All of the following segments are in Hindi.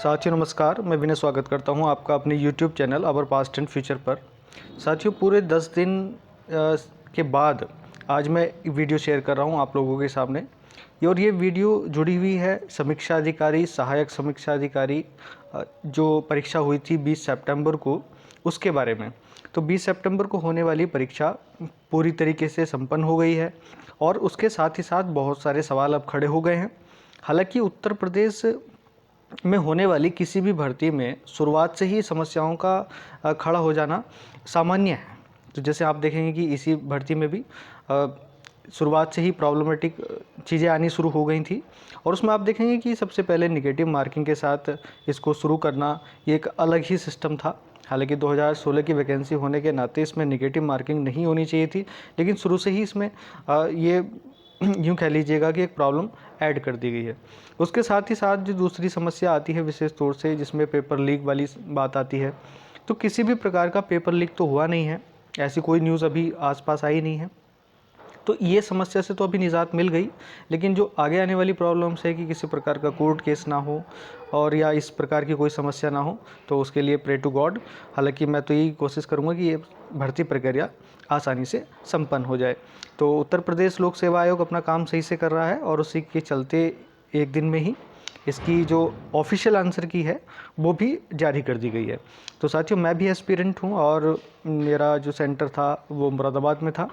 साथियों नमस्कार, मैं विनय स्वागत करता हूं आपका अपने YouTube channel our past and future पर। साथियों पूरे 10 दिन के बाद आज मैं वीडियो शेयर कर रहा हूं आप लोगों के सामने। और ये वीडियो जुड़ी हुई है समीक्षा अधिकारी, सहायक समीक्षा अधिकारी जो परीक्षा हुई थी 20 सितंबर को, उसके बारे में। तो 20 सितंबर को होने वाली परीक्षा पूरी तरीके से संपन्न हो गई है और उसके साथ ही साथ बहुत सारे सवाल अब खड़े हो गए हैं। हालांकि उत्तर प्रदेश में होने वाली किसी भी भर्ती में शुरुआत से ही समस्याओं का खड़ा हो जाना सामान्य है। तो जैसे आप देखेंगे कि इसी भर्ती में भी शुरुआत से ही प्रॉब्लमेटिक चीज़ें आनी शुरू हो गई थी और उसमें आप देखेंगे कि सबसे पहले नेगेटिव मार्किंग के साथ इसको शुरू करना ये एक अलग ही सिस्टम था। हालांकि 2016 की वैकेंसी होने के नाते इसमें नेगेटिव मार्किंग नहीं होनी चाहिए थी, लेकिन शुरू से ही इसमें ये यूँ कह लीजिएगा कि एक प्रॉब्लम ऐड कर दी गई है। उसके साथ ही साथ जो दूसरी समस्या आती है विशेष तौर से, जिसमें पेपर लीक वाली बात आती है, तो किसी भी प्रकार का पेपर लीक तो हुआ नहीं है, ऐसी कोई न्यूज़ अभी आसपास आई नहीं है। तो ये समस्या से तो अभी निजात मिल गई, लेकिन जो आगे आने वाली प्रॉब्लम्स है कि किसी प्रकार का कोर्ट केस ना हो और या इस प्रकार की कोई समस्या ना हो, तो उसके लिए प्रे टू गॉड। हालांकि मैं तो यही कोशिश करूंगा कि ये भर्ती प्रक्रिया आसानी से संपन्न हो जाए। तो उत्तर प्रदेश लोक सेवा आयोग अपना काम सही से कर रहा है और उसी के चलते एक दिन में ही इसकी जो ऑफिशियल आंसर की है वो भी जारी कर दी गई है। तो साथियों मैं भी एस्पिरेंट हूँ और मेरा जो सेंटर था वो मुरादाबाद में था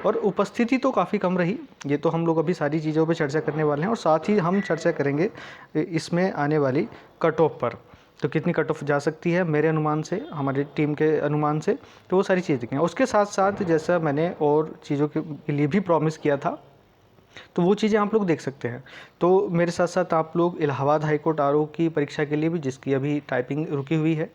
और उपस्थिति तो काफ़ी कम रही। ये तो हम लोग अभी सारी चीज़ों पे चर्चा करने वाले हैं और साथ ही हम चर्चा करेंगे इसमें आने वाली कट ऑफ पर। तो कितनी कट ऑफ जा सकती है मेरे अनुमान से, हमारी टीम के अनुमान से, तो वो सारी चीज़ें देखेंगे। उसके साथ साथ जैसा मैंने और चीज़ों के लिए भी प्रॉमिस किया था तो वो चीज़ें आप लोग देख सकते हैं। तो मेरे साथ साथ आप लोग इलाहाबाद हाईकोर्ट आरओ की परीक्षा के लिए भी, जिसकी अभी टाइपिंग रुकी हुई है,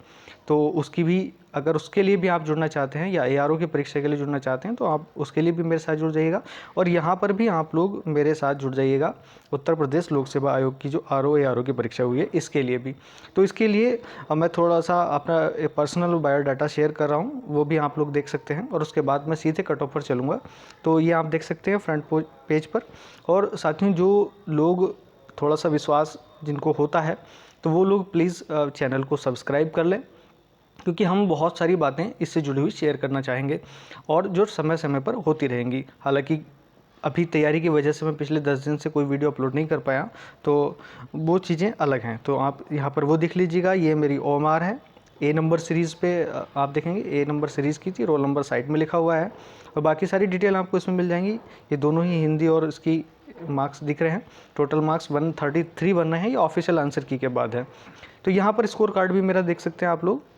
तो उसकी भी अगर उसके लिए भी आप जुड़ना चाहते हैं या एआरओ की परीक्षा के लिए जुड़ना चाहते हैं तो आप उसके लिए भी मेरे साथ जुड़ जाइएगा। और यहाँ पर भी आप लोग मेरे साथ जुड़ जाइएगा उत्तर प्रदेश लोक सेवा आयोग की जो आरओ एआरओ की परीक्षा हुई है इसके लिए भी। तो इसके लिए मैं थोड़ा सा अपना पर्सनल बायोडाटा शेयर कर रहा हूँ, वो भी आप लोग देख सकते हैं और उसके बाद मैं सीधे कट ऑफ पर चलूँगा। तो ये आप देख सकते हैं फ्रंट पेज पर। और साथियों जो लोग थोड़ा सा विश्वास जिनको होता है तो वो लोग प्लीज़ चैनल को सब्सक्राइब कर लें, क्योंकि हम बहुत सारी बातें इससे जुड़ी हुई शेयर करना चाहेंगे और जो समय समय पर होती रहेंगी। हालांकि अभी तैयारी की वजह से मैं पिछले 10 दिन से कोई वीडियो अपलोड नहीं कर पाया, तो वो चीज़ें अलग हैं। तो आप यहाँ पर वो देख लीजिएगा, ये मेरी ओएमआर है। ए नंबर सीरीज़ पे आप देखेंगे ए नंबर सीरीज़ की थी, रोल नंबर साइड में लिखा हुआ है और बाकी सारी डिटेल आपको इसमें मिल जाएंगी। ये दोनों ही हिंदी और इसकी मार्क्स दिख रहे हैं। टोटल मार्क्स 133 बन रहे हैं, ये ऑफिशियल आंसर की के बाद है। तो यहाँ पर स्कोर कार्ड भी मेरा देख सकते हैं आप लोग।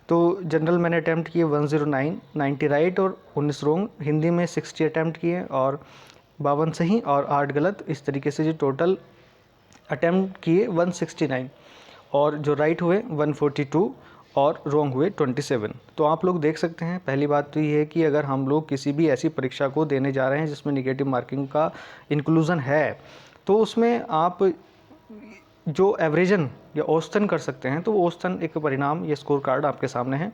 तो जनरल मैंने अटैम्प्ट किए 109, 90 राइट और 19 रॉन्ग। हिंदी में 60 अटैम्प्ट किए और 52 सही और 8 गलत। इस तरीके से जो टोटल अटैम्प्ट किए 169 और जो राइट हुए 142 और रॉन्ग हुए 27। तो आप लोग देख सकते हैं, पहली बात तो ये है कि अगर हम लोग किसी भी ऐसी परीक्षा को देने जा रहे हैं जिसमें निगेटिव मार्किंग का इंक्लूज़न है, तो उसमें आप जो एवरेजन या औसतन कर सकते हैं, तो वो औसतन एक परिणाम, ये स्कोर कार्ड आपके सामने है।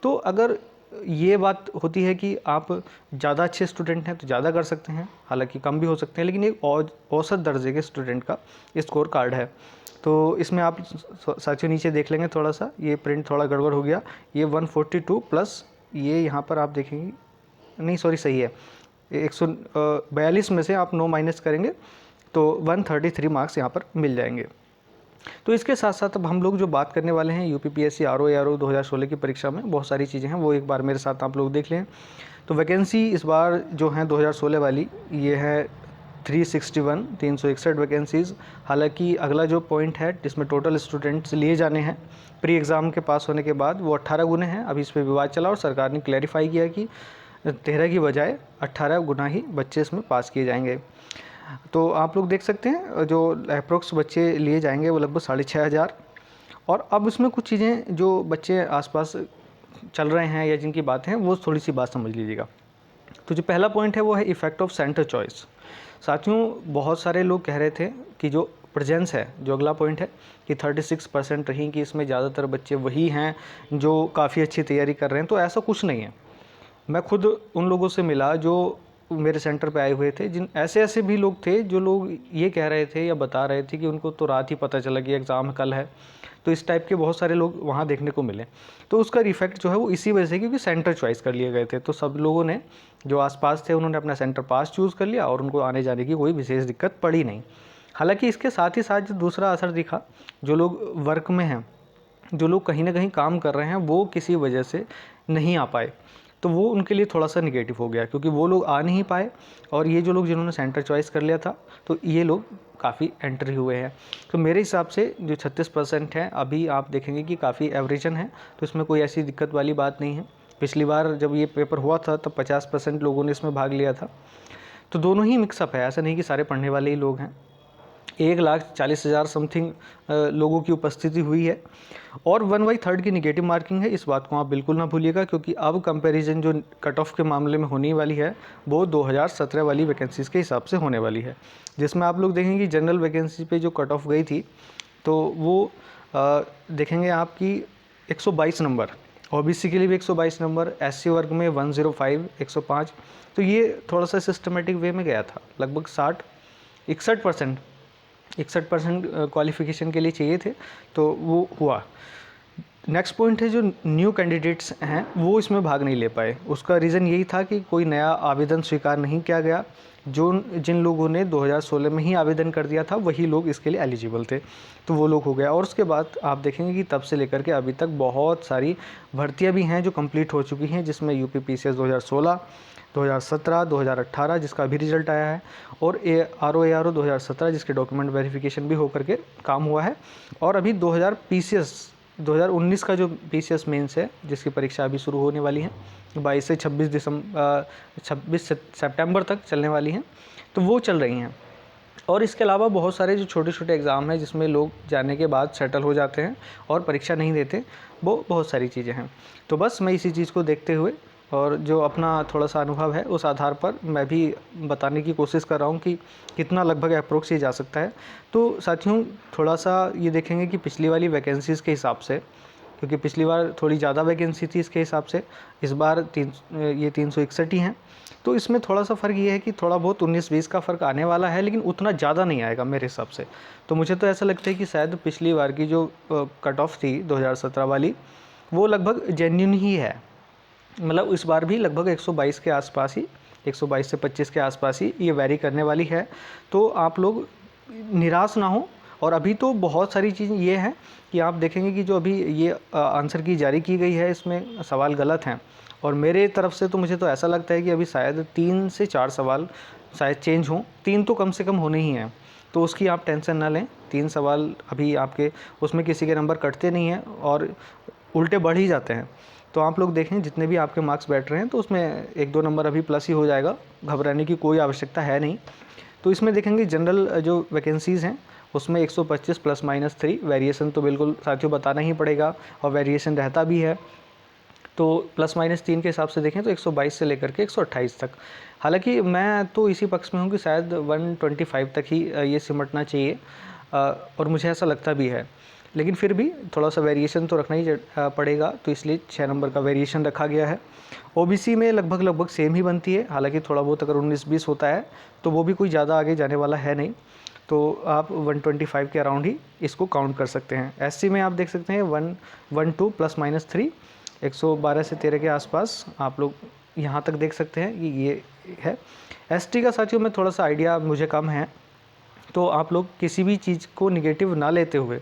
तो अगर ये बात होती है कि आप ज़्यादा अच्छे स्टूडेंट हैं तो ज़्यादा कर सकते हैं, हालांकि कम भी हो सकते हैं, लेकिन एक औसत दर्जे के स्टूडेंट का स्कोर कार्ड है। तो इसमें आप साथियों नीचे देख लेंगे, थोड़ा सा ये प्रिंट थोड़ा गड़बड़ हो गया। ये 142 प्लस ये यहाँ पर आप देखेंगे, नहीं सॉरी सही है, 142 में से आप 9 माइनस करेंगे तो 133 मार्क्स यहाँ पर मिल जाएंगे। तो इसके साथ साथ अब हम लोग जो बात करने वाले हैं यूपीपीएससी आरओ एआरओ 2016 की परीक्षा में बहुत सारी चीज़ें हैं, वो एक बार मेरे साथ आप लोग देख लें। तो वैकेंसी इस बार जो है 2016 वाली ये है 361 वैकेंसीज़। हालांकि अगला जो पॉइंट है जिसमें टोटल स्टूडेंट्स लिए जाने हैं प्री एग्ज़ाम के पास होने के बाद, वो 18 गुने हैं। अभी इस पर विवाद चला और सरकार ने क्लैरिफाई किया कि 13 की बजाय 18 गुना ही बच्चे इसमें पास किए जाएंगे। तो आप लोग देख सकते हैं जो अप्रोक्स बच्चे लिए जाएंगे वो लगभग 6500। और अब इसमें कुछ चीज़ें जो बच्चे आसपास चल रहे हैं या जिनकी बातें हैं वो थोड़ी सी बात समझ लीजिएगा। तो जो पहला पॉइंट है वो है इफ़ेक्ट ऑफ सेंटर चॉइस। साथियों बहुत सारे लोग कह रहे थे कि जो प्रेजेंस है, जो अगला पॉइंट है कि 36% रही, कि इसमें ज़्यादातर बच्चे वही हैं जो काफ़ी अच्छी तैयारी कर रहे हैं। तो ऐसा कुछ नहीं है। मैं खुद उन लोगों से मिला जो मेरे सेंटर पे आए हुए थे, जिन ऐसे भी लोग थे जो लोग ये कह रहे थे या बता रहे थे कि उनको तो रात ही पता चला कि एग्ज़ाम कल है। तो इस टाइप के बहुत सारे लोग वहाँ देखने को मिले। तो उसका इफेक्ट जो है वो इसी वजह से, क्योंकि सेंटर चॉइस कर लिए गए थे। तो सब लोगों ने जो आसपास थे उन्होंने अपना सेंटर पास चूज़ कर लिया और उनको आने जाने की कोई विशेष दिक्कत पड़ी नहीं। हालांकि इसके साथ ही साथ जो दूसरा असर दिखा, जो लोग वर्क में हैं, जो लोग कहीं ना कहीं काम कर रहे हैं, वो किसी वजह से नहीं आ पाए, तो वो उनके लिए थोड़ा सा निगेटिव हो गया, क्योंकि वो लोग आ नहीं पाए। और ये जो लोग जिन्होंने सेंटर चॉइस कर लिया था, तो ये लोग काफ़ी एंट्री हुए हैं। तो मेरे हिसाब से जो 36% है, अभी आप देखेंगे कि काफ़ी एवरेजन है, तो इसमें कोई ऐसी दिक्कत वाली बात नहीं है। पिछली बार जब ये पेपर हुआ था तब 50% लोगों ने इसमें भाग लिया था। तो दोनों ही मिक्सअप है, ऐसा नहीं कि सारे पढ़ने वाले ही लोग हैं। 1,40,000 समथिंग लोगों की उपस्थिति हुई है। और 1/3 की निगेटिव मार्किंग है, इस बात को आप बिल्कुल ना भूलिएगा, क्योंकि अब कंपैरिजन जो कट ऑफ के मामले में होने वाली है वो 2017 वाली वैकेंसीज़ के हिसाब से होने वाली है, जिसमें आप लोग देखेंगे कि जनरल वैकेंसी पे जो कट ऑफ गई थी तो वो देखेंगे आपकी 122 नंबर, ओबीसी के लिए भी 122 नंबर, एससी वर्ग में 105 105। तो ये थोड़ा सा सिस्टमेटिक वे में गया था, लगभग 61% क्वालिफिकेशन के लिए चाहिए थे, तो वो हुआ। नेक्स्ट पॉइंट है, जो न्यू कैंडिडेट्स हैं वो इसमें भाग नहीं ले पाए। उसका रीज़न यही था कि कोई नया आवेदन स्वीकार नहीं किया गया। जिन लोगों ने 2016 में ही आवेदन कर दिया था वही लोग इसके लिए एलिजिबल थे, तो वो लोग हो गया। और उसके बाद आप देखेंगे कि तब से लेकर के अभी तक बहुत सारी भर्तियां भी हैं जो कंप्लीट हो चुकी हैं, जिसमें यूपी पीसीएस 2016, 2017, 2018 जिसका अभी रिजल्ट आया है, और आरओ 2017 जिसके डॉक्यूमेंट वेरिफिकेशन भी होकर के काम हुआ है। और अभी 2019 का जो पीसीएस मेंस है जिसकी परीक्षा अभी शुरू होने वाली है, 22 से 26 सितंबर तक चलने वाली हैं, तो वो चल रही हैं। और इसके अलावा बहुत सारे जो छोटे छोटे एग्ज़ाम हैं जिसमें लोग जाने के बाद सेटल हो जाते हैं और परीक्षा नहीं देते, वो बहुत सारी चीज़ें हैं। तो बस मैं इसी चीज़ को देखते हुए और जो अपना थोड़ा सा अनुभव है उस आधार पर मैं भी बताने की कोशिश कर रहा हूँ कि कितना लगभग अप्रोक्स ये जा सकता है। तो साथियों, थोड़ा सा ये देखेंगे कि पिछली वाली वैकेंसीज़ के हिसाब से, क्योंकि पिछली बार थोड़ी ज़्यादा वैकेंसी थी इसके हिसाब से, इस बार 361 ही हैं। तो इसमें थोड़ा सा फ़र्क ये है कि थोड़ा बहुत 19-20 का फ़र्क आने वाला है, लेकिन उतना ज़्यादा नहीं आएगा मेरे हिसाब से। तो मुझे तो ऐसा लगता है कि शायद पिछली बार की जो कट ऑफ थी 2017 वाली, वो लगभग जेन्युइन ही है। मतलब इस बार भी लगभग 122 के आसपास ही, 122 से 25 के आसपास ही ये वैरी करने वाली है। तो आप लोग निराश ना हो। और अभी तो बहुत सारी चीज़ ये है कि आप देखेंगे कि जो अभी ये आंसर की जारी की गई है इसमें सवाल गलत हैं, और मेरे तरफ से तो मुझे तो ऐसा लगता है कि अभी शायद 3 से 4 सवाल शायद चेंज हों, 3 तो कम से कम होने ही हैं। तो उसकी आप टेंशन ना लें, 3 सवाल अभी आपके उसमें किसी के नंबर कटते नहीं हैं और उल्टे बढ़ ही जाते हैं। तो आप लोग देखें जितने भी आपके मार्क्स बैठ रहे हैं तो उसमें 1-2 नंबर अभी प्लस ही हो जाएगा, घबराने की कोई आवश्यकता है नहीं। तो इसमें देखेंगे जनरल जो वैकेंसीज़ हैं उसमें 125 ±3 वेरिएशन तो बिल्कुल साथियों बताना ही पड़ेगा, और वेरिएशन रहता भी है। तो ±3 के हिसाब से देखें तो 122 से लेकर के 128 तक। हालांकि मैं तो इसी पक्ष में हूँ कि शायद 125 तक ही ये सिमटना चाहिए, और मुझे ऐसा लगता भी है। लेकिन फिर भी थोड़ा सा वेरिएशन तो रखना ही पड़ेगा, तो इसलिए 6 नंबर का वेरिएशन रखा गया है। ओबीसी में लगभग सेम ही बनती है, हालांकि थोड़ा बहुत अगर 19-20 होता है तो वो भी कोई ज़्यादा आगे जाने वाला है नहीं, तो आप 125 के अराउंड ही इसको काउंट कर सकते हैं। एससी में आप देख सकते हैं 112 ±3, 112 से 13 के आसपास आप लोग यहाँ तक देख सकते हैं कि ये है। एसटी का साथियों में थोड़ा सा आइडिया मुझे कम है, तो आप लोग किसी भी चीज़ को निगेटिव ना लेते हुए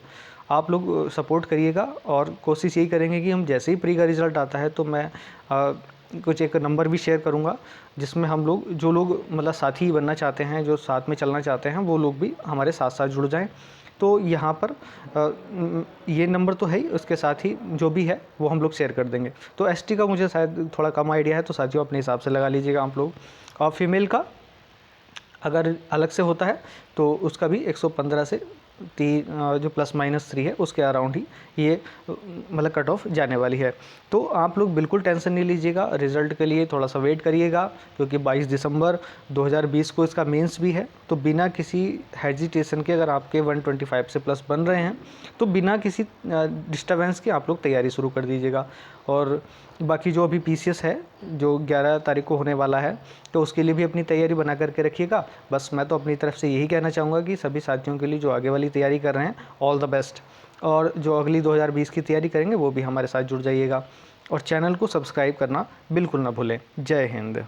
आप लोग सपोर्ट करिएगा, और कोशिश यही करेंगे कि हम जैसे ही प्री का रिज़ल्ट आता है तो मैं कुछ एक नंबर भी शेयर करूंगा, जिसमें हम लोग जो लोग मतलब साथी बनना चाहते हैं, जो साथ में चलना चाहते हैं, वो लोग भी हमारे साथ साथ जुड़ जाएं। तो यहाँ पर ये नंबर तो है ही, उसके साथ ही जो भी है वो हम लोग शेयर कर देंगे। तो एसटी का मुझे शायद थोड़ा कम आइडिया है, तो साथियों अपने हिसाब से लगा लीजिएगा आप लोग। और फीमेल का अगर अलग से होता है तो उसका भी 115 से जो +-3 है उसके अराउंड ही ये मतलब कट ऑफ जाने वाली है। तो आप लोग बिल्कुल टेंशन नहीं लीजिएगा, रिज़ल्ट के लिए थोड़ा सा वेट करिएगा, क्योंकि 22 दिसंबर 2020 को इसका मेंस भी है। तो बिना किसी हेजिटेशन के अगर आपके 125 से प्लस बन रहे हैं तो बिना किसी डिस्टर्बेंस के आप लोग तैयारी शुरू कर दीजिएगा। और बाकी जो अभी पीसीएस है जो 11 तारीख को होने वाला है, तो उसके लिए भी अपनी तैयारी बना करके रखिएगा। बस मैं तो अपनी तरफ से यही कहना चाहूँगा कि सभी साथियों के लिए जो आगे वाली तैयारी कर रहे हैं, ऑल द बेस्ट। और जो अगली 2020 की तैयारी करेंगे वो भी हमारे साथ जुड़ जाइएगा, और चैनल को सब्सक्राइब करना बिल्कुल ना भूलें। जय हिंद।